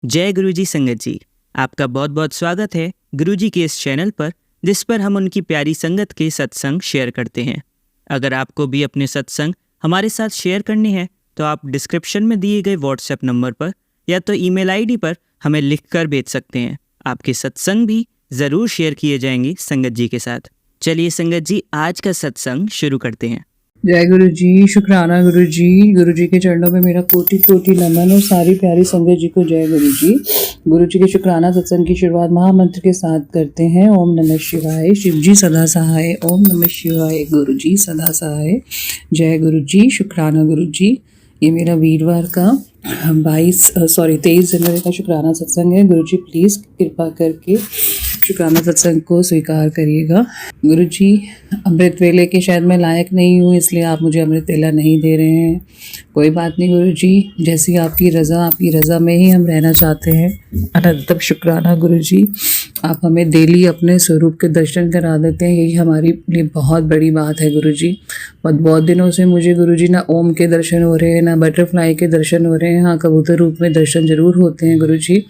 जय गुरुजी संगत जी, आपका बहुत बहुत स्वागत है गुरुजी के इस चैनल पर, जिस पर हम उनकी प्यारी संगत के सत्संग शेयर करते हैं। अगर आपको भी अपने सत्संग हमारे साथ शेयर करने हैं तो आप डिस्क्रिप्शन में दिए गए व्हाट्सएप नंबर पर या तो ईमेल आईडी पर हमें लिखकर भेज सकते हैं। आपके सत्संग भी ज़रूर शेयर किए जाएंगे संगत जी के साथ। चलिए संगत जी, आज का सत्संग शुरू करते हैं। जय गुरु जी, शुक्राना गुरु जी के चरणों में मेरा कोटि कोटि नमन और सारी प्यारी संगत जी को जय गुरु जी के शुक्राना सत्संग की शुरुआत महामंत्र के साथ करते हैं। ओम नमः शिवाय, शिव जी सदा सहाय। ओम नमः शिवाय, गुरु जी सदा सहाय। जय गुरु जी, शुक्राना गुरु जी। ये मेरा वीरवार का 23 जनवरी का शुक्राना सत्संग है। गुरु जी प्लीज़ कृपा करके शुक्राना सत्संग को स्वीकार करिएगा। गुरु जी, अमृत वेले के शायद मैं लायक नहीं हूँ, इसलिए आप मुझे अमृत वेला नहीं दे रहे हैं। कोई बात नहीं गुरु जी, जैसी आपकी रज़ा में ही हम रहना चाहते हैं। अनंतम शुक्राना गुरु जी, आप हमें डेली अपने स्वरूप के दर्शन करा देते हैं, यही हमारी लिए बहुत बड़ी बात है गुरु जी। बहुत दिनों से मुझे गुरु जी ना ओम के दर्शन हो रहे हैं, ना बटरफ्लाई के दर्शन हो रहे हैं। हाँ, कबूतर रूप में दर्शन जरूर होते हैं गुरु जी।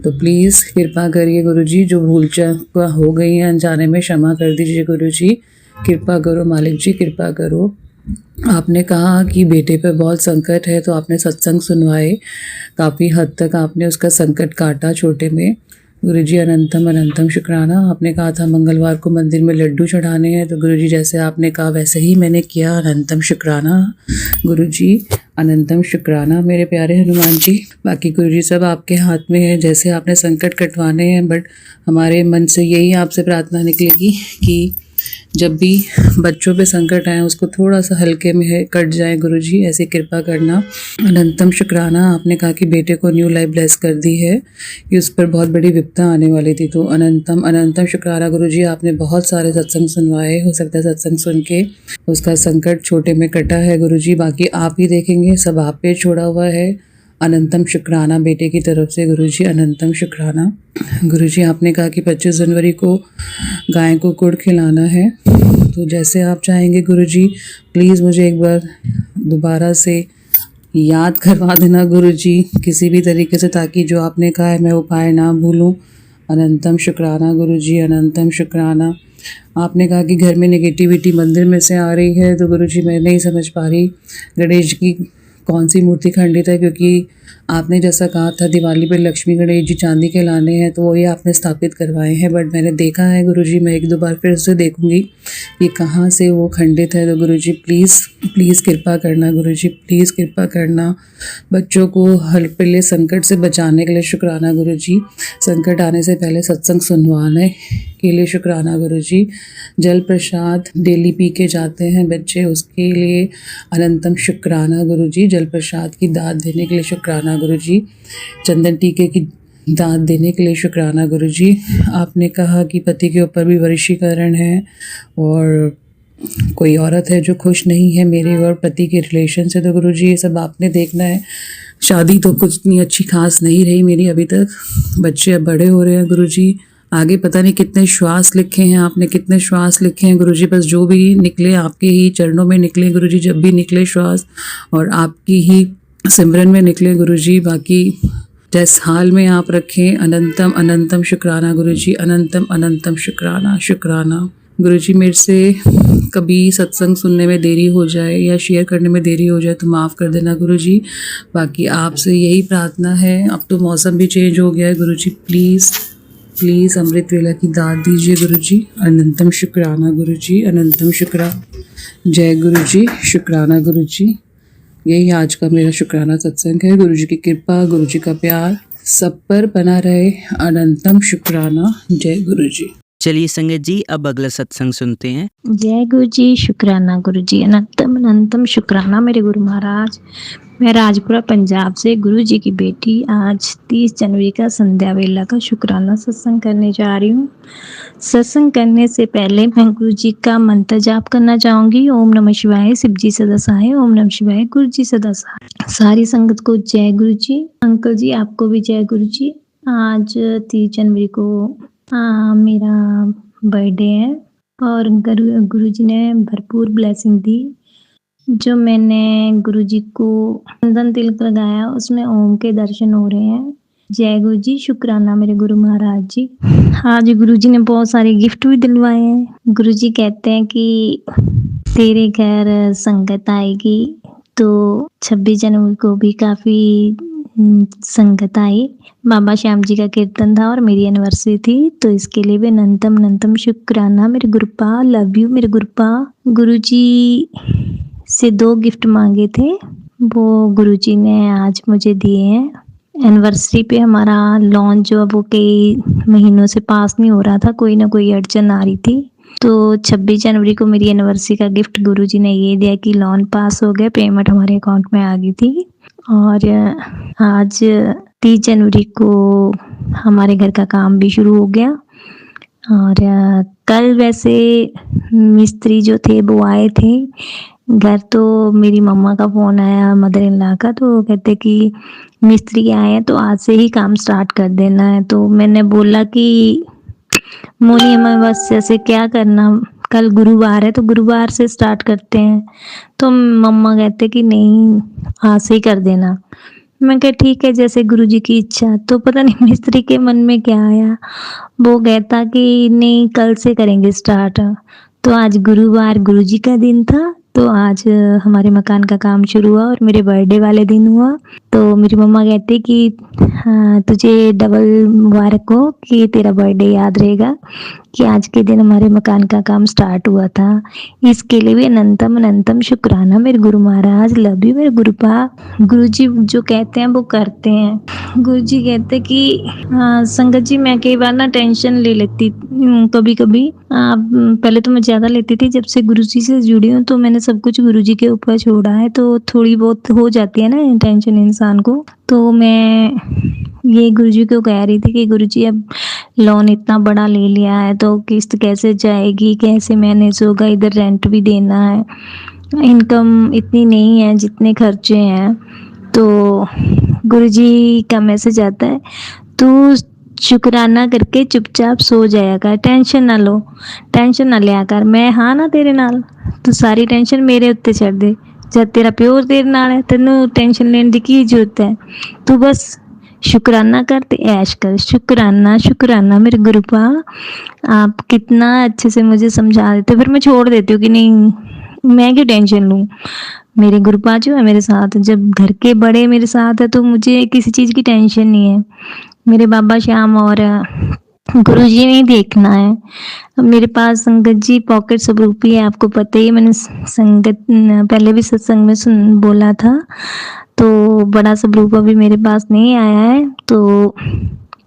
तो प्लीज़ कृपा करिए गुरु जी, जो भूल चूक हो गई है अनजाने में क्षमा कर दीजिए गुरु जी। कृपा करो मालिक जी, कृपा करो। आपने कहा कि बेटे पर बहुत संकट है, तो आपने सत्संग सुनवाए, काफ़ी हद तक आपने उसका संकट काटा छोटे में। गुरु जी अनंतम अनंतम शुक्राना। आपने कहा था मंगलवार को मंदिर में लड्डू चढ़ाने हैं, तो गुरु जी जैसे आपने कहा वैसे ही मैंने किया। अनंतम शुक्राना गुरु जी, अनंतम शुक्राना मेरे प्यारे हनुमान जी। बाकी गुरु जी सब आपके हाथ में है, जैसे आपने संकट कटवाने हैं, बट हमारे मन से यही आपसे प्रार्थना निकलेगी कि जब भी बच्चों पे संकट आए उसको थोड़ा सा हल्के में है कट जाए गुरुजी, ऐसी कृपा करना। अनंतम शुक्राना। आपने कहा कि बेटे को न्यू लाइफ ब्लेस कर दी है, कि उस पर बहुत बड़ी विपदा आने वाली थी, तो अनंतम अनंतम शुक्राना गुरुजी। आपने बहुत सारे सत्संग सुनवाए, हो सकता है सत्संग सुन के उसका संकट छोटे में कटा है गुरुजी। बाकी आप ही देखेंगे, सब आप पे छोड़ा हुआ है। अनंतम शुक्राना बेटे की तरफ से गुरुजी, अनंतम शुक्राना। गुरुजी आपने कहा कि 25 जनवरी को गाय को गुड़ खिलाना है, तो जैसे आप चाहेंगे गुरुजी, प्लीज़ मुझे एक बार दोबारा से याद करवा देना गुरुजी, किसी भी तरीके से, ताकि जो आपने कहा है मैं उपाय ना भूलूं। अनंतम शुक्राना गुरुजी, अनंतम शुक्राना। आपने कहा कि घर में नेगेटिविटी मंदिर में से आ रही है, तो गुरुजी मैं नहीं समझ पा रही गणेश की कौन सी मूर्ति खंडित है, क्योंकि आपने जैसा कहा था दिवाली पे लक्ष्मी गणेश जी चांदी के लाने हैं, तो वही आपने स्थापित करवाए हैं, बट मैंने देखा है गुरुजी, मैं एक दो बार फिर से देखूंगी कि कहाँ से वो खंडित है। तो गुरुजी प्लीज़ कृपा करना गुरुजी, प्लीज़ कृपा करना। बच्चों को हर पहले संकट से बचाने के लिए शुक्राना गुरुजी, संकट आने से पहले सत्संग सुनवाने के लिए शुक्राना गुरुजी। जल प्रसाद डेली पी के जाते हैं बच्चे, उसके लिए अनंतम शुक्राना गुरुजी। जल प्रसाद की दाद देने के लिए शुक्राना गुरुजी। चंदन टीके की दाद देने के लिए शुक्राना गुरुजी। आपने कहा कि पति के ऊपर भी वशीकरण है, और कोई औरत है जो खुश नहीं है मेरे और पति के रिलेशन से, तो गुरुजी ये सब आपने देखना है। शादी तो कुछ इतनी अच्छी खास नहीं रही मेरी अभी तक, बच्चे अब बड़े हो रहे हैं गुरुजी। आगे पता नहीं कितने श्वास लिखे हैं आपने, कितने श्वास लिखे हैं गुरुजी, बस जो भी निकले आपके ही चरणों में निकले गुरुजी, जब भी निकले श्वास और आपकी ही सिमरन में निकले गुरुजी। बाकी जिस हाल में आप रखें, अनंतम अनंतम शुक्राना गुरुजी, अनंतम अनंतम शुक्राना शुक्राना। गुरुजी मेरे से कभी सत्संग सुनने में देरी हो जाए या शेयर करने में देरी हो जाए तो माफ़ कर देना गुरुजी। बाकी आपसे यही प्रार्थना है, अब तो मौसम भी चेंज हो गया है गुरुजी, प्लीज़ अमृत वेला की दाद दीजिए गुरुजी। अनंतम शुक्राना गुरुजी, अनंतम शुक्राना। जय गुरुजी, शुक्राना गुरुजी। यही आज का मेरा शुक्राना सत्संग है। गुरुजी की कृपा, गुरुजी का प्यार सब पर बना रहे। अनंतम शुक्राना। जय गुरुजी। चलिए संगत जी, अब अगला सत्संग सुनते हैं। जय गुरु जी, शुक्राना गुरु जी, अनंतम अनंतम शुक्राना मेरे गुरु महाराज। मैं राजपुरा पंजाब से गुरु जी की बेटी आज 30 जनवरी का संध्या वेला का शुक्राना सत्संग करने जा रही हूँ। सत्संग करने से पहले मैं गुरु जी का मंत्र जाप करना चाहूँगी। ओम नमः शिवाय, शिव जी सदा सहाय। ओम नमः शिवाय, गुरु जी सदा सहाय। सारी संगत को जय गुरु जी। अंकल जी आपको भी जय गुरु जी। आज 30 जनवरी को मेरा बर्थडे है और गुरुजी ने भरपूर ब्लेसिंग दी। जो मैंने गुरुजी को चंदन तिलक लगाया उसमें ओम के दर्शन हो रहे हैं। जय गुरु जी, शुक्राना मेरे गुरु महाराज जी। आज गुरु जी ने बहुत सारे गिफ्ट भी दिलवाए हैं। गुरु जी कहते हैं कि तेरे घर संगत आएगी, तो 26 जनवरी को भी काफ़ी संगत आई। बाबा श्याम जी का कीर्तन था और मेरी एनिवर्सरी थी, तो इसके लिए भी अनंतम शुक्राना मेरे गुरुपा। लव यू मेरे गुरुपा। गुरु जी से 2 गिफ्ट मांगे थे, वो गुरु जी ने आज मुझे दिए हैं। एनिवर्सरी पे हमारा लॉन्च जो वो कई महीनों से पास नहीं हो रहा था, कोई ना कोई अड़चन आ रही थी, तो 26 जनवरी को मेरी एनिवर्सरी का गिफ्ट गुरुजी ने ये दिया कि लॉन पास हो गया, पेमेंट हमारे अकाउंट में आ गई थी। और आज 30 जनवरी को हमारे घर का काम भी शुरू हो गया। और कल वैसे मिस्त्री जो थे वो आए थे घर, तो मेरी मम्मा का फ़ोन आया, मदर इन लॉ का, तो वो कहते कि मिस्त्री आए हैं तो आज से ही काम स्टार्ट कर देना है। तो मैंने बोला कि मोनी अमावस्या से क्या करना, कल गुरुवार है तो गुरुवार से स्टार्ट करते हैं। तो मम्मा कहते कि नहीं आज से ही कर देना। मैं कहा ठीक है, जैसे गुरुजी की इच्छा। तो पता नहीं मिस्त्री के मन में क्या आया, वो कहता कि नहीं कल से करेंगे स्टार्ट। तो आज गुरुवार गुरुजी का दिन था, तो आज हमारे मकान का काम शुरू हुआ और मेरे बर्थडे वाले दिन हुआ। तो मेरी मम्मा कहती कि हाँ तुझे डबल मुबारक हो कि तेरा बर्थडे याद रहेगा कि आज के दिन हमारे मकान का काम स्टार्ट हुआ था। इसके लिए भी अनंतम शुक्राना मेरे गुरु महाराज। लव यू मेरे गुरुपा। गुरु जी जो कहते हैं वो करते हैं। गुरु जी कहते कि हाँ संगत जी, मैं कई बार ना टेंशन ले लेती कभी कभी, पहले तो मैं ज़्यादा लेती थी, जब से गुरु जी से जुड़ी हूँ तो मैंने सब कुछ गुरु जी के ऊपर छोड़ा है, तो थोड़ी बहुत हो जाती है ना टेंशन इंसान को। तो मैं ये गुरुजी को कह रही थी कि गुरुजी अब लोन इतना बड़ा ले लिया है तो किस्त कैसे जाएगी, कैसे मैनेज होगा, इधर रेंट भी देना है, इनकम इतनी नहीं है जितने खर्चे हैं। तो गुरुजी का मैसेज आता है, तू शुक्राना करके चुपचाप सो जाया कर, टेंशन ना लो, टेंशन ना लिया कर, मैं हाँ ना तेरे नाल, तू सारी टेंशन मेरे उत्ते छੱਡ दे। जब तेरा प्योर तेरे नाल है, तेनू टेंशन लेने की की जरूरत है, तू बस शुक्राना कर ते ऐश कर। शुक्राना मेरे गुरुपा। आप कितना अच्छे से मुझे समझा देते, फिर मैं छोड़ देती हूँ कि नहीं मैं क्यों टेंशन लूँ। मेरे गुरुपा जो है मेरे साथ, जब घर के बड़े मेरे साथ है तो मुझे किसी चीज़ की टेंशन नहीं है। मेरे बाबा श्याम और गुरु जी ने देखना है। मेरे पास संगत जी पॉकेट स्वरूपी है, आपको पता ही है, मैंने संगत पहले भी सत्संग में बोला था। तो बड़ा स्वरूप अभी मेरे पास नहीं आया है, तो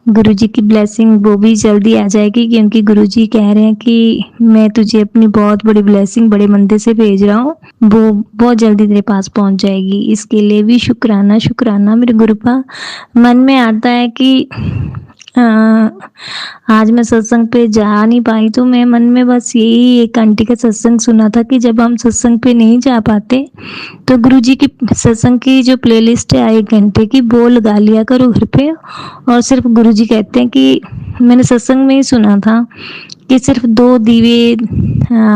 गुरुजी की ब्लेसिंग वो भी जल्दी आ जाएगी, क्योंकि गुरुजी कह रहे हैं कि मैं तुझे अपनी बहुत बड़ी ब्लेसिंग बड़े मंदिर से भेज रहा हूँ, वो बहुत जल्दी तेरे पास पहुँच जाएगी। इसके लिए भी शुक्राना मेरे गुरुपा। मन में आता है कि आज मैं सत्संग पे जा नहीं पाई, तो मैं मन में बस यही एक आंटी का सत्संग सुना था कि जब हम सत्संग पे नहीं जा पाते तो गुरुजी की सत्संग की जो प्लेलिस्ट है 1 घंटे की, वो लगा लिया करो घर पे। और सिर्फ गुरुजी कहते हैं कि मैंने सत्संग में ही सुना था कि सिर्फ 2 दीवे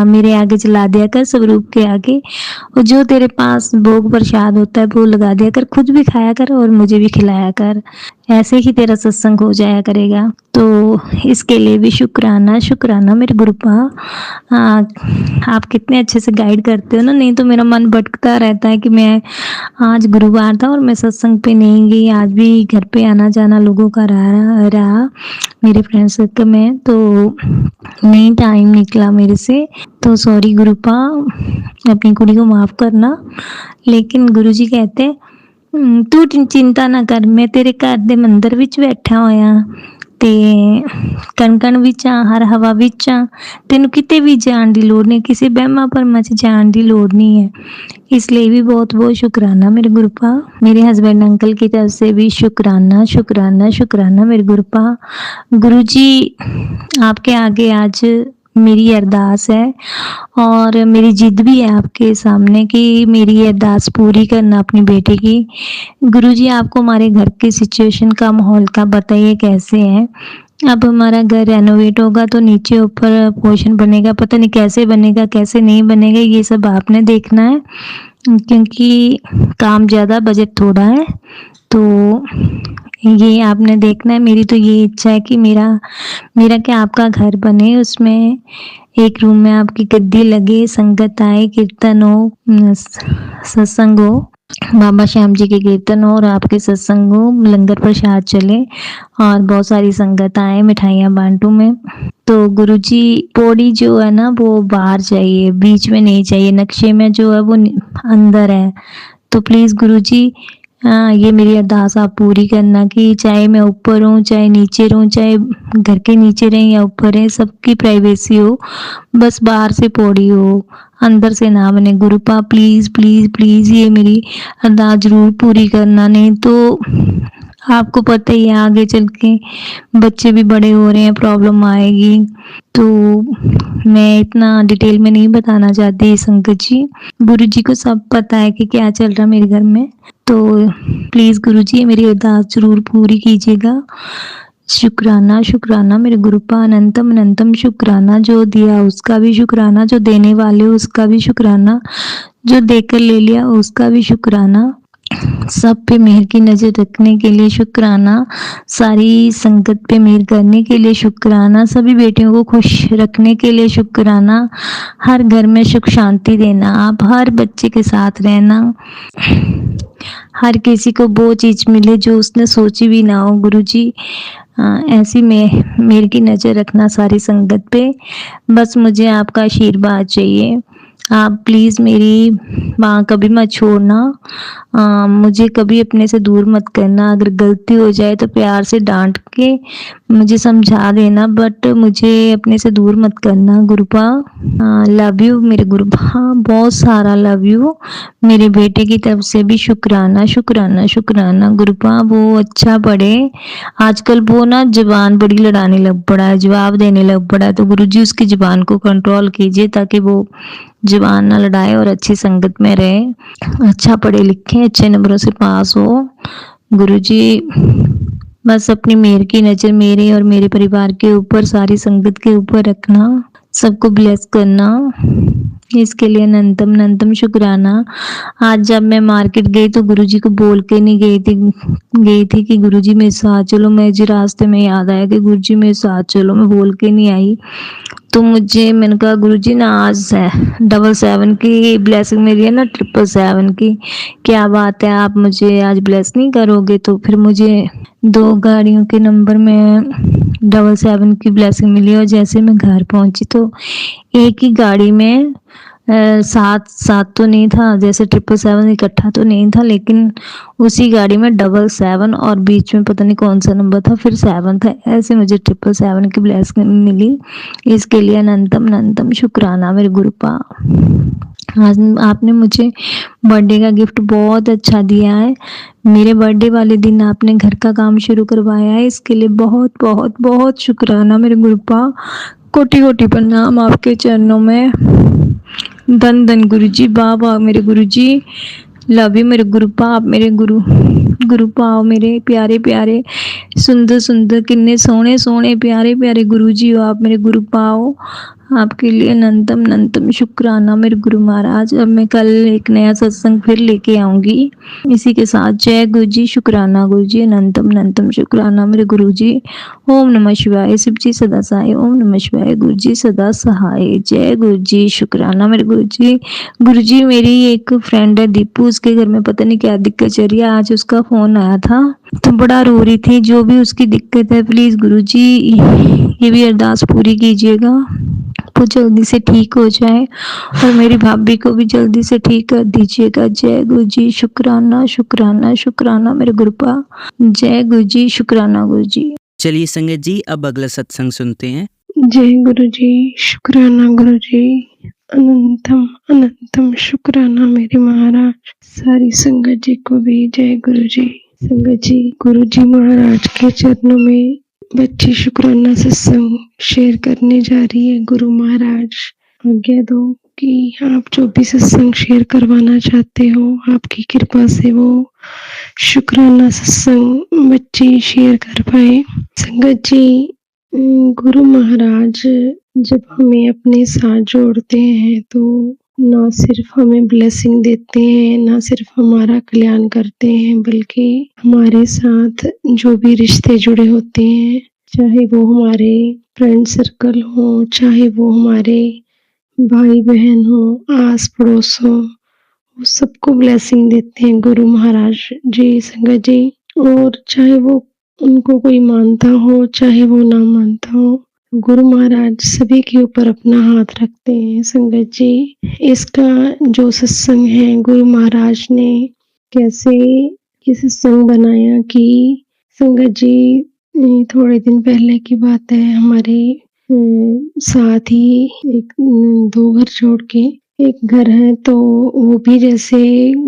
मेरे आगे जला दिया कर, स्वरूप के आगे, और जो तेरे पास भोग प्रसाद होता है वो लगा दिया कर, खुद भी खाया कर और मुझे भी खिलाया कर, ऐसे ही तेरा सत्संग हो जाया करेगा। तो इसके लिए भी शुक्राना मेरे गुरुपा। आप कितने अच्छे से गाइड करते हो ना, नहीं तो मेरा मन भटकता रहता है कि मैं आज गुरुवार था और मैं सत्संग पे नहीं गई। आज भी घर पे आना जाना लोगों का रहा मेरे फ्रेंड सर्कल में, तो नहीं टाइम निकला मेरे से, तो सॉरी गुरुपा, अपनी कुड़ी को माफ़ करना। लेकिन गुरुजी कहते तू चिंता ना कर, मैं तेरे घर दे मंदिर विच बैठा होया ते कण विच आ, हर हवा विच आ, तेनू किते भी जाण दी लोड़ नहीं, किसी बहमा भरमा च जाण दी लोड़ नहीं है। इसलिए भी बहुत बहुत शुक्राना मेरे गुरुपा। मेरे हस्बैंड अंकल की तरफ से भी शुक्राना मेरे गुरुपा। गुरुजी आपके आगे आज मेरी अरदास है और मेरी जिद भी है आपके सामने कि मेरी अरदास पूरी करना अपनी बेटे की। गुरुजी आपको हमारे घर की सिचुएशन का, माहौल का बताइए कैसे है। अब हमारा घर रेनोवेट होगा तो नीचे ऊपर पोर्शन बनेगा, पता नहीं कैसे बनेगा कैसे नहीं बनेगा, ये सब आपने देखना है। क्योंकि काम ज़्यादा बजट थोड़ा है। तो ये आपने देखना है, मेरी तो ये इच्छा है कि मेरा क्या आपका घर बने, उसमें एक रूम में आपकी गद्दी लगे, संगत आए, कीर्तन हो, सत्संग हो, बाबा श्याम जी के कीर्तन हो और आपके सत्संग हो, लंगर प्रसाद चले और बहुत सारी संगत आए, मिठाइयाँ बांटूं मैं। तो गुरुजी पौड़ी जो है ना वो बाहर चाहिए, बीच में नहीं चाहिए, नक्शे में जो है वो अंदर है। तो प्लीज़ गुरुजी ये मेरी अरदास आप पूरी करना कि चाहे मैं ऊपर हूँ, चाहे नीचे रहूँ, चाहे घर के नीचे रहें या ऊपर रहें, सबकी प्राइवेसी हो, बस बाहर से पौड़ी हो, अंदर से ना बने। गुरुपा प्लीज़ प्लीज़ प्लीज़ ये मेरी अरदास ज़रूर पूरी करना, नहीं तो आपको पता ही है आगे चल के बच्चे भी बड़े हो रहे हैं, प्रॉब्लम आएगी। तो मैं इतना डिटेल में नहीं बताना चाहती संगत जी, गुरुजी को सब पता है कि क्या चल रहा मेरे घर में। तो प्लीज़ गुरुजी मेरी अरदास ज़रूर पूरी कीजिएगा। शुक्राना शुक्राना मेरे गुरुपा, अनंतम अनंतम शुक्राना, जो दिया उसका भी शुक्राना, जो देने वाले उसका भी शुक्राना, जो देकर ले लिया उसका भी शुक्राना, सब पे मेहर की नज़र रखने के लिए शुक्राना, सारी संगत पे मेहर करने के लिए शुक्राना, सभी बेटियों को खुश रखने के लिए शुक्राना, हर घर में सुख शांति देना, आप हर बच्चे के साथ रहना, हर किसी को वो चीज़ मिले जो उसने सोची भी ना हो। गुरुजी ऐसी मेहर की नज़र रखना सारी संगत पे, बस मुझे आपका आशीर्वाद चाहिए। आप प्लीज़ मेरी माँ कभी मत छोड़ना, मुझे कभी अपने से दूर मत करना, अगर गलती हो जाए तो प्यार से डांट के मुझे समझा देना, बट मुझे अपने से दूर मत करना। गुरुपा लव यू मेरे गुरुपा, बहुत सारा लव यू। मेरे बेटे की तरफ से भी शुक्राना शुक्राना शुक्राना। गुरुपा वो अच्छा पढ़े, आजकल वो ना ज़ुबान बड़ी लड़ाने लग पड़ा है, जवाब देने लग पड़ा है, तो गुरुजी उसकी ज़ुबान को कंट्रोल कीजिए ताकि वो ज़ुबान ना लड़ाए और अच्छी संगत में रहे, अच्छा पढ़े लिखे, अच्छे नंबरों से पास हो। गुरुजी बस अपनी मेहर की नज़र मेरे और मेरे परिवार के ऊपर, सारी संगत के ऊपर रखना, सबको ब्लेस करना, इसके लिए अनंतम अनंतम शुक्राना। आज जब मैं मार्केट गई तो गुरुजी को बोल के नहीं गई थी कि गुरुजी मेरे साथ चलो, मुझे रास्ते में याद आया कि गुरुजी मेरे साथ चलो, मैं बोल के नहीं आई। तो मैंने कहा गुरुजी ना आज है 777 की ब्लेसिंग मिली है ना, 777 की, क्या बात है आप मुझे आज ब्लेस नहीं करोगे? तो फिर मुझे 2 गाड़ियों के नंबर में 777 की ब्लेसिंग मिली और जैसे मैं घर पहुंची तो एक ही गाड़ी में सात तो नहीं था, जैसे 777 इकट्ठा तो नहीं था, लेकिन उसी गाड़ी में 777 और बीच में पता नहीं कौन सा नंबर था, फिर 7 था, ऐसे मुझे 777 की ब्लेसिंग मिली। इसके लिए अनंतम अनंतम शुक्राना मेरे गुरुपा। आज आपने मुझे बर्थडे का गिफ्ट बहुत अच्छा दिया है, मेरे बर्थडे वाले दिन आपने घर का काम शुरू करवाया है, इसके लिए बहुत बहुत बहुत शुक्राना मेरे गुरुपा। कोटि कोटि प्रणाम आपके चरणों में, धन धन गुरुजी, बाबा मेरे गुरुजी, लव यू मेरे गुरुपा। आप मेरे गुरुपा हो, मेरे प्यारे प्यारे सुंदर सुंदर किन्ने सोहने सोहने प्यारे प्यारे गुरुजी हो आप मेरे गुरुपा हो। आपके लिए अनंतम अनंतम शुक्राना मेरे गुरु महाराज। अब मैं कल एक नया सत्संग फिर लेके आऊँगी इसी के साथ। जय गुरुजी, शुक्राना गुरुजी, अनंतम अनंतम शुक्राना मेरे गुरुजी। ओम नमः शिवाय, शिव जी सदा सहाय, ओम नमः शिवाय, गुरुजी सदा सहाय। जय गुरुजी, शुक्राना मेरे गुरुजी। गुरुजी मेरी एक फ्रेंड है दीपू, उसके घर में पता नहीं क्या दिक्कत चल रही है, आज उसका फोन आया था तो बड़ा रो रही थी। जो भी उसकी दिक्कत है प्लीज गुरुजी ये भी अरदास पूरी कीजिएगा, वो जल्दी से ठीक हो जाए और मेरी भाभी को भी जल्दी से ठीक कर दीजिएगा। जय गुरुजी, शुक्राना शुक्राना शुक्राना मेरे गुरुपा। जय गुरुजी, शुक्राना गुरुजी। चलिए संगत जी, अब अगला सत्संग सुनते हैं। जय गुरुजी, शुक्राना गुरुजी, अनंतम अनंतम शुक्राना मेरे महाराज। सारी संगत जी को भी जय गुरुजी। संगत जी, गुरुजी महाराज के चरणों में बच्ची शुक्राना सत्संग शेयर करने जा रही है। गुरु महाराज आज्ञा दो कि आप जो भी सत्संग शेयर करवाना चाहते हो, आपकी कृपा से वो शुक्राना सत्संग बच्ची शेयर कर पाए। संगत जी, गुरु महाराज जब हमें अपने साथ जोड़ते हैं तो ना सिर्फ हमें ब्लेसिंग देते हैं, ना सिर्फ हमारा कल्याण करते हैं, बल्कि हमारे साथ जो भी रिश्ते जुड़े होते हैं, चाहे वो हमारे फ्रेंड सर्कल हो, चाहे वो हमारे भाई-बहन हो, आस-पड़ोस हो, वो सबको ब्लेसिंग देते हैं गुरु महाराज जी, संगत जी। और चाहे वो उनको कोई मानता हो, चाहे वो ना मानता हो, गुरु महाराज सभी के ऊपर अपना हाथ रखते हैं, संगत जी। इसका जो सत्संग है, गुरु महाराज ने कैसे ये सत्संग बनाया कि संगत जी, थोड़े दिन पहले की बात है, हमारे साथ ही एक 2 घर छोड़ के एक घर है, तो वो भी जैसे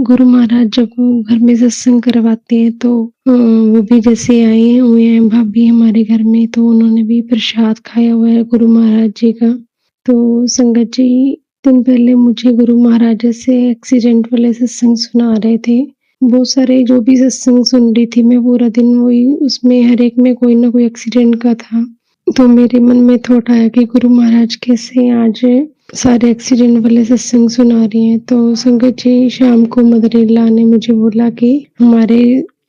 गुरु महाराज जब घर में सत्संग करवाते हैं तो वो भी जैसे आए हुए हैं भाभी हमारे घर में, तो उन्होंने भी प्रसाद खाया हुआ है गुरु महाराज जी का। तो संगत जी, दिन पहले मुझे गुरु महाराज जैसे एक्सीडेंट वाले सत्संग सुना रहे थे। बहुत सारे जो भी सत्संग सुन रही थी मैं पूरा दिन, वही उसमें हर एक में कोई ना कोई एक्सीडेंट का था। तो मेरे मन में थॉट आया कि गुरु महाराज कैसे आज सारे एक्सीडेंट वाले सत्संग सुना रही हैं। तो संगत जी, शाम को मदर इन लॉ ने मुझे बोला कि हमारे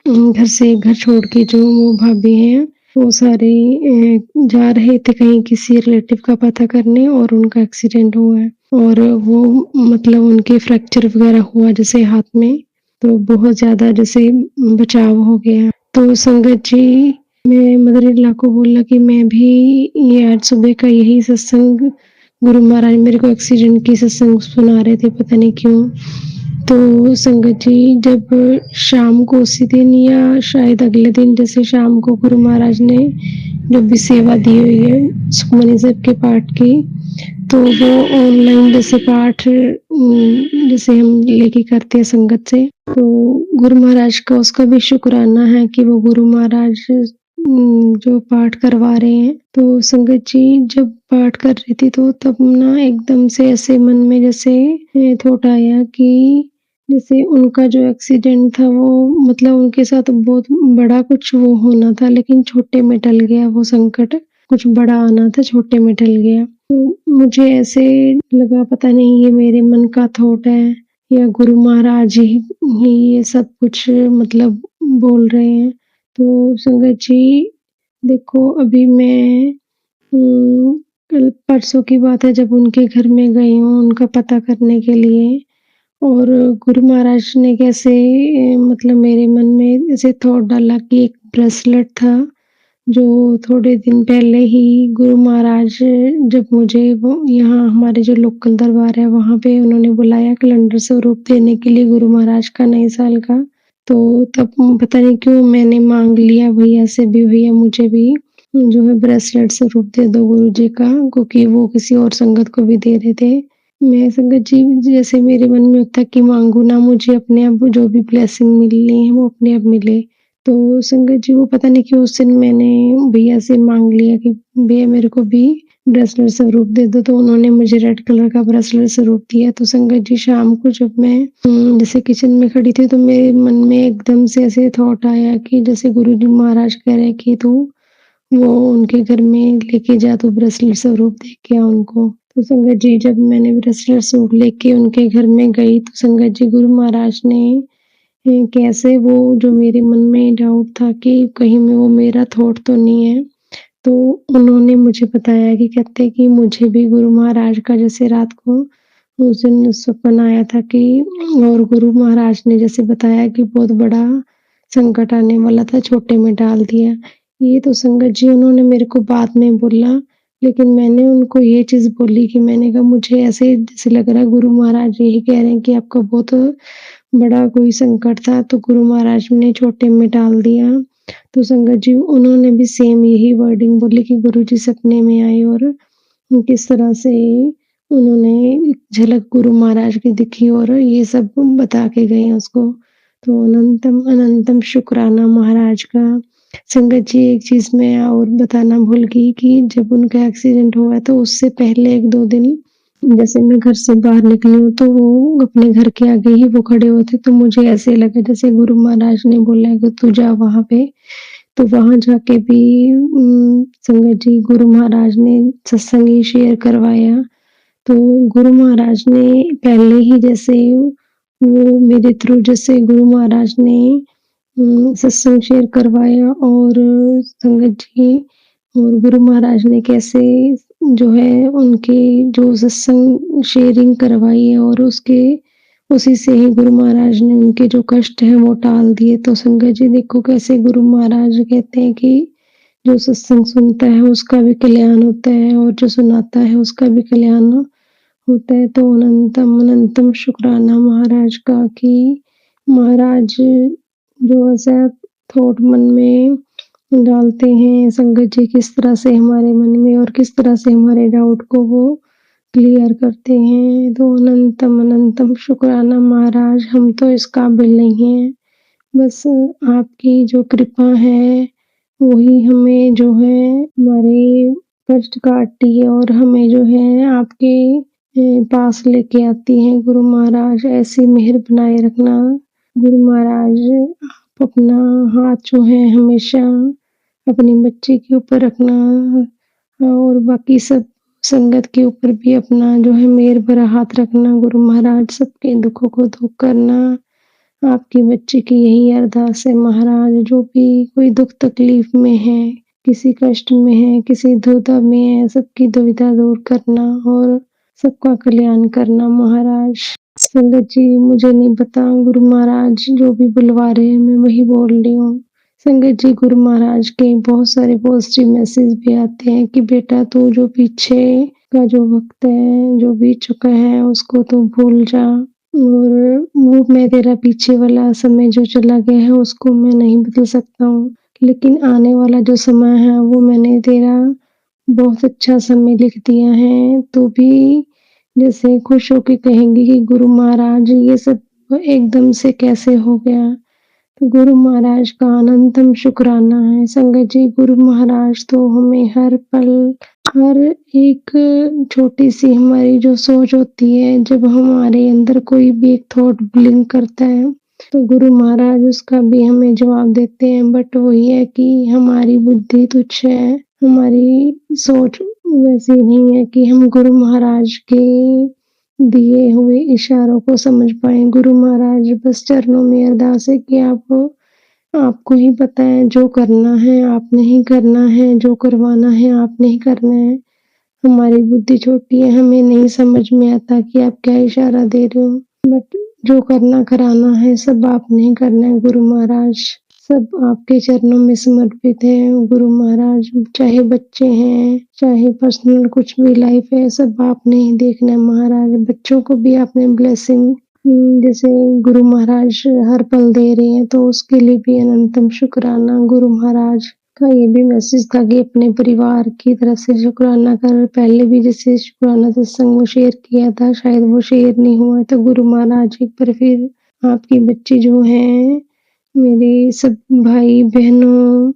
घर से एक घर छोड़ के जो वो भाभी हैं, वो सारे जा रहे थे कहीं किसी रिलेटिव का पता करने, और उनका एक्सीडेंट हुआ है, और वो मतलब उनके फ्रैक्चर वगैरह हुआ जैसे हाथ में, तो बहुत ज़्यादा जैसे बचाव हो गया। तो संगत जी, मैं मदर इन लॉ को बोला कि मैं भी ये आज सुबह का यही सत्संग, गुरु महाराज मेरे को एक्सीडेंट की सत्संग सुना रहे थे, पता नहीं क्यों। तो संगत जी, जब शाम को उसी दिन या शायद अगले दिन जैसे शाम को गुरु महाराज ने जब भी सेवा दी हुई है सुखमनी साहब के पाठ की, तो वो ऑनलाइन जैसे पाठ जैसे हम लेके करते हैं संगत से, तो गुरु महाराज का उसका भी शुक्राना है कि वो गुरु महाराज जो पाठ करवा रहे हैं। तो संगत जी, जब पाठ कर रही थी तो तब ना एकदम से ऐसे मन में जैसे थॉट आया कि जैसे उनका जो एक्सीडेंट था वो मतलब उनके साथ बहुत बड़ा कुछ वो होना था, लेकिन छोटे में टल गया वो संकट। कुछ बड़ा आना था, छोटे में टल गया। तो मुझे ऐसे लगा पता नहीं ये मेरे मन का थॉट है या गुरु महाराज ही ये सब कुछ मतलब बोल रहे हैं। तो संगत जी, देखो अभी मैं कल परसों की बात है, जब उनके घर में गई हूँ उनका पता करने के लिए, और गुरु महाराज ने कैसे मतलब मेरे मन में ऐसे थॉट डाला कि एक ब्रेसलेट था जो थोड़े दिन पहले ही गुरु महाराज जब मुझे वो यहाँ हमारे जो लोकल दरबार है वहाँ पे उन्होंने बुलाया कैलेंडर स्वरूप देने के लिए गुरु महाराज का नए साल का। तो तब पता नहीं क्यों मैंने मांग लिया, भैया से भी, भैया मुझे भी जो है ब्रेसलेट स्वरूप दे दो गुरु जी का, क्योंकि वो किसी और संगत को भी दे रहे थे। मैं संगत जी, जैसे मेरे मन में होता कि मांगू ना, मुझे अपने आप जो भी ब्लेसिंग मिलनी है वो अपने आप मिले। तो संगत जी, वो पता नहीं क्यों उस दिन मैंने भैया से मांग लिया कि भैया मेरे को भी ब्रेसलेट स्वरूप दे दो, तो उन्होंने मुझे रेड कलर का ब्रेसलेट स्वरूप दिया। तो संगत जी, शाम को जब मैं जैसे किचन में खड़ी थी तो मेरे मन में एकदम से ऐसे थॉट आया कि जैसे गुरु जी महाराज कह रहे कि तू वो उनके घर में लेके जा, तो ब्रेसलेट स्वरूप दे के आ उनको। तो संगत जी, जब मैंने ब्रेसलेट स्वरूप लेके उनके घर में गई तो संगत जी, गुरु महाराज ने कैसे वो जो मेरे मन में डाउट था कि कहीं में वो मेरा थॉट तो नहीं है, तो उन्होंने मुझे बताया कि कहते कि मुझे भी गुरु महाराज का जैसे रात को उस दिन सपना आया था कि, और गुरु महाराज ने जैसे बताया कि बहुत बड़ा संकट आने वाला था, छोटे में डाल दिया। ये तो संगत जी उन्होंने मेरे को बाद में बोला, लेकिन मैंने उनको ये चीज़ बोली कि मैंने कहा मुझे ऐसे जैसे लग रहा है गुरु महाराज यही कह रहे हैं कि आपका बहुत बड़ा कोई संकट था, तो गुरु महाराज ने छोटे में डाल दिया। तो संगत जी, उन्होंने भी सेम यही वर्डिंग बोली कि गुरु जी सपने में आए और किस तरह से उन्होंने एक झलक गुरु महाराज की दिखी और ये सब बता के गए उसको। तो अनंतम अनंतम शुक्राना महाराज का। संगत जी, एक चीज़ मैं और बताना भूल गई कि जब उनका एक्सीडेंट हुआ तो उससे पहले 1-2 दिन जैसे मैं घर से बाहर निकली हूँ तो वो अपने घर के आगे ही वो खड़े हुए थे, तो मुझे ऐसे लगा जैसे गुरु महाराज ने बोला कि तू जा वहाँ पे। तो वहाँ जाके भी संगत जी, गुरु महाराज ने सत्संग ही शेयर करवाया। तो गुरु महाराज ने पहले ही जैसे वो मेरे थ्रू जैसे गुरु महाराज ने सत्संग शेयर करवाया और संगत जी और गुरु महाराज ने कैसे जो है उनके जो सत्संग शेयरिंग करवाई है और उसी से ही गुरु महाराज ने उनके जो कष्ट है वो टाल दिए। तो संगत जी देखो कैसे गुरु महाराज कहते हैं कि जो सत्संग सुनता है उसका भी कल्याण होता है और जो सुनाता है उसका भी कल्याण होता है। तो अनंतम अनंतम शुक्राना महाराज का कि महाराज जो ऐसा थॉट मन में डालते हैं संगत जी किस तरह से हमारे मन में और किस तरह से हमारे डाउट को वो क्लियर करते हैं। तो अनंतम अनंतम शुक्राना महाराज, हम तो इस काबिल नहीं हैं, बस आपकी जो कृपा है वही हमें जो है हमारे कष्ट काटती है और हमें जो है आपके पास लेके आती है। गुरु महाराज ऐसी मेहर बनाए रखना। गुरु महाराज आप अपना हाथ जो है हमेशा अपनी बच्ची के ऊपर रखना और बाकी सब संगत के ऊपर भी अपना जो है मेहर भरा हाथ रखना। गुरु महाराज सबके दुखों को दूर करना। आपकी बच्ची की यही अरदास है महाराज, जो भी कोई दुख तकलीफ में है, किसी कष्ट में है, किसी दुविधा में है, सबकी दुविधा दूर करना और सबका कल्याण करना महाराज। संगत जी मुझे नहीं पता, गुरु महाराज जो भी बुलवा रहे हैं मैं वही बोल रही हूँ। संगत जी गुरु महाराज के बहुत सारे पॉजिटिव मैसेज भी आते हैं कि बेटा तू जो पीछे का जो वक्त है जो बीत चुका है उसको तू भूल जा और वो मैं तेरा पीछे वाला समय जो चला गया है उसको मैं नहीं बदल सकता हूँ, लेकिन आने वाला जो समय है वो मैंने तेरा बहुत अच्छा समय लिख दिया है। तो भी जैसे खुश होके कहेंगे कि गुरु महाराज ये सब एकदम से कैसे हो गया, तो गुरु महाराज का अनंतम शुक्राना है। संगत जी गुरु महाराज तो हमें हर पल हर एक छोटी सी हमारी जो सोच होती है, जब हमारे अंदर कोई भी एक थॉट ब्लिंक करता है तो गुरु महाराज उसका भी हमें जवाब देते हैं। बट वही है कि हमारी बुद्धि तुच्छ है, हमारी सोच वैसी नहीं है कि हम गुरु महाराज के दिए हुए इशारों को समझ पाए। गुरु महाराज बस चरणों में अरदास है कि आपको ही पता है, जो करना है आपने ही करना है, जो करवाना है आपने ही करना है। हमारी बुद्धि छोटी है, हमें नहीं समझ में आता कि आप क्या इशारा दे रहे हो, बट जो करना कराना है सब आपने ही करना है। गुरु महाराज सब आपके चरणों में समर्पित है। गुरु महाराज चाहे बच्चे हैं चाहे पर्सनल कुछ भी लाइफ है सब आपने ही देखना है महाराज। बच्चों को भी आपने ब्लेसिंग जैसे गुरु महाराज हर पल दे रहे हैं तो उसके लिए भी अनंतम शुक्राना। गुरु महाराज का ये भी मैसेज था कि अपने परिवार की तरफ से शुक्राना कर। पहले भी जैसे शुक्राना सत्संग वो शेयर किया था, शायद वो शेयर नहीं हुआ, तो गुरु महाराज एक बार फिर आपकी बच्ची जो है, मेरे सब भाई बहनों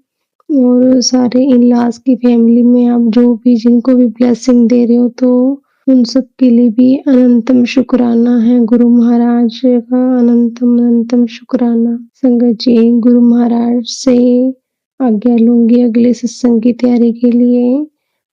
और सारे इन-लॉज की फैमिली में आप जो भी जिनको भी ब्लेसिंग दे रहे हो तो उन सब के लिए भी अनंतम शुक्राना है। गुरु महाराज का अनंतम अनंतम शुक्राना। संगत जी गुरु महाराज से आज्ञा लूंगी अगले सत्संग की तैयारी के लिए।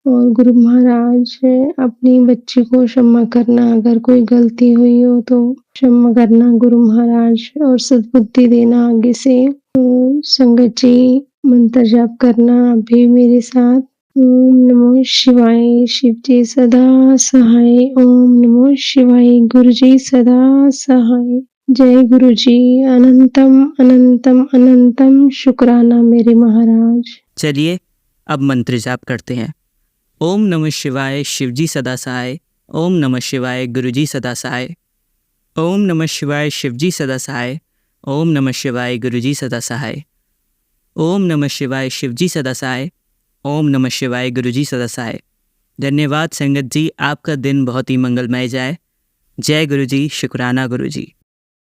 और गुरु महाराज अपनी बच्ची को क्षमा करना, अगर कोई गलती हुई हो तो क्षमा करना गुरु महाराज और सद्बुद्धि देना आगे से। तो संगत जी मंत्र जाप करना अभी मेरे साथ। ओम नमो शिवाय, शिव जी सदा सहाय। ओम नमो शिवाय, गुरु जी सदा सहाय। जय गुरु जी। अनंतम अनंतम अनंतम शुक्राना मेरे महाराज। चलिए अब मंत्र जाप करते हैं। ओम नमः शिवाय, शिवजी सदा सहाय। ओम नमः शिवाय, गुरुजी सदा सहाय। ओम नमः शिवाय, शिवजी सदा सहाय। ओम नमः शिवाय, गुरुजी सदा सहाय। ओम नमः शिवाय, शिवजी सदा सहाय। ओम नमः शिवाय, गुरुजी सदा सहाय। धन्यवाद संगत जी, आपका दिन बहुत ही मंगलमय जाए। जय गुरुजी, शुक्राना गुरुजी।